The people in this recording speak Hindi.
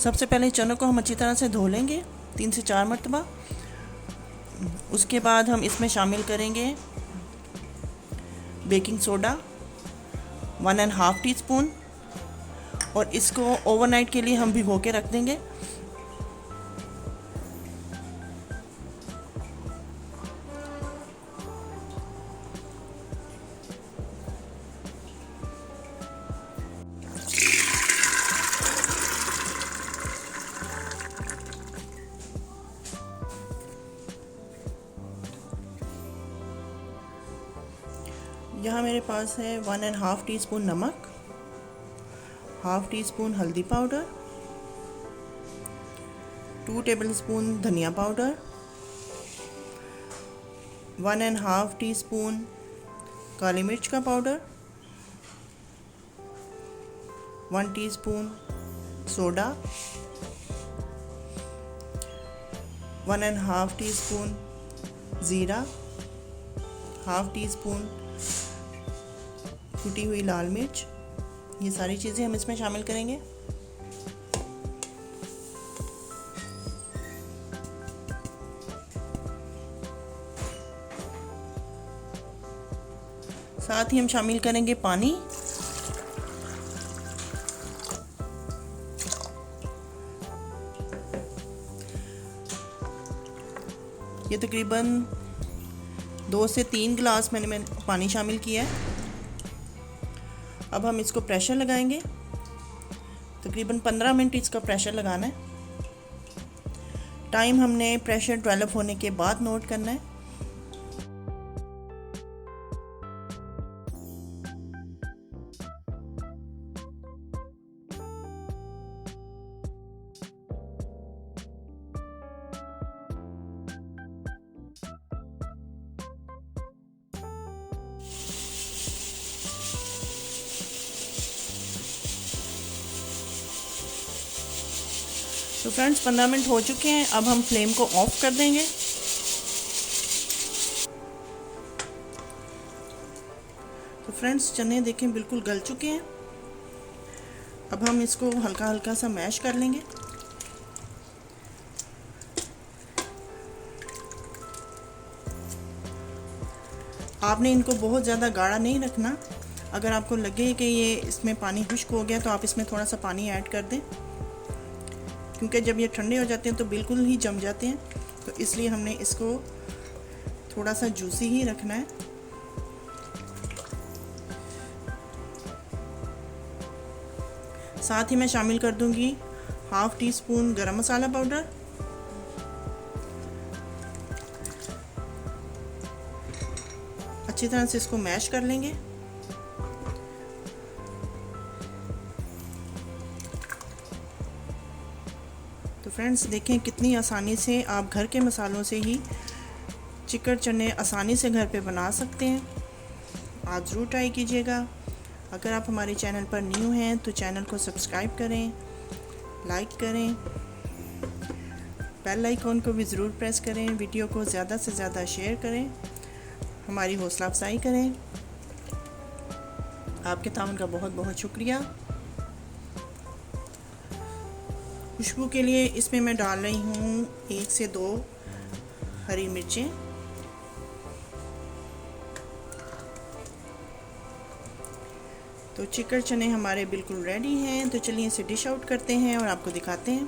सबसे पहले चनों को हम अच्छी तरह से धो लेंगे 3 से 4 मरतबा। उसके बाद हम इसमें शामिल करेंगे बेकिंग सोडा 1.5 टीस्पून और इसको ओवरनाइट के लिए हम भिगो के रख देंगे। यहाँ मेरे पास है 1.5 टीस्पून नमक, 1/2 टीस्पून हल्दी पाउडर, 2 टेबलस्पून धनिया पाउडर, 1.5 टीस्पून काली मिर्च का पाउडर, 1 टीस्पून सोडा, 1.5 टीस्पून ज़ीरा, 1/2 टीस्पून कुटी हुई लाल मिर्च। ये सारी चीज़ें हम इसमें शामिल करेंगे। साथ ही हम शामिल करेंगे पानी। ये तकरीबन 2 से 3 गिलास मैंने पानी शामिल किया है। अब हम इसको प्रेशर लगाएंगे। तकरीबन 15 मिनट इसका प्रेशर लगाना है। टाइम हमने प्रेशर डेवलप होने के बाद नोट करना है। तो फ्रेंड्स 15 मिनट हो चुके हैं। अब हम फ्लेम को ऑफ कर देंगे। तो फ्रेंड्स चने देखें बिल्कुल गल चुके हैं। अब हम इसको हल्का हल्का सा मैश कर लेंगे। आपने इनको बहुत ज़्यादा गाढ़ा नहीं रखना। अगर आपको लगे कि ये इसमें पानी खुश्क हो गया तो आप इसमें थोड़ा सा पानी ऐड कर दें, क्योंकि जब ये ठंडे हो जाते हैं तो बिल्कुल ही जम जाते हैं। तो इसलिए हमने इसको थोड़ा सा जूसी ही रखना है। साथ ही मैं शामिल कर दूंगी 1/2 टीस्पून गरम मसाला पाउडर, अच्छी तरह से इसको मैश कर लेंगे। तो फ्रेंड्स देखें कितनी आसानी से आप घर के मसालों से ही चिकन चने आसानी से घर पे बना सकते हैं। आप ज़रूर ट्राई कीजिएगा। अगर आप हमारे चैनल पर न्यू हैं तो चैनल को सब्सक्राइब करें, लाइक करें, बेल आइकॉन को भी ज़रूर प्रेस करें, वीडियो को ज़्यादा से ज़्यादा शेयर करें, हमारी हौसला अफजाई करें। आपके ताउन का बहुत बहुत शुक्रिया। खुशबू के लिए इसमें मैं डाल रही हूँ 1 से 2 हरी मिर्चें। तो चिकन चने हमारे बिल्कुल रेडी हैं। तो चलिए इसे डिश आउट करते हैं और आपको दिखाते हैं।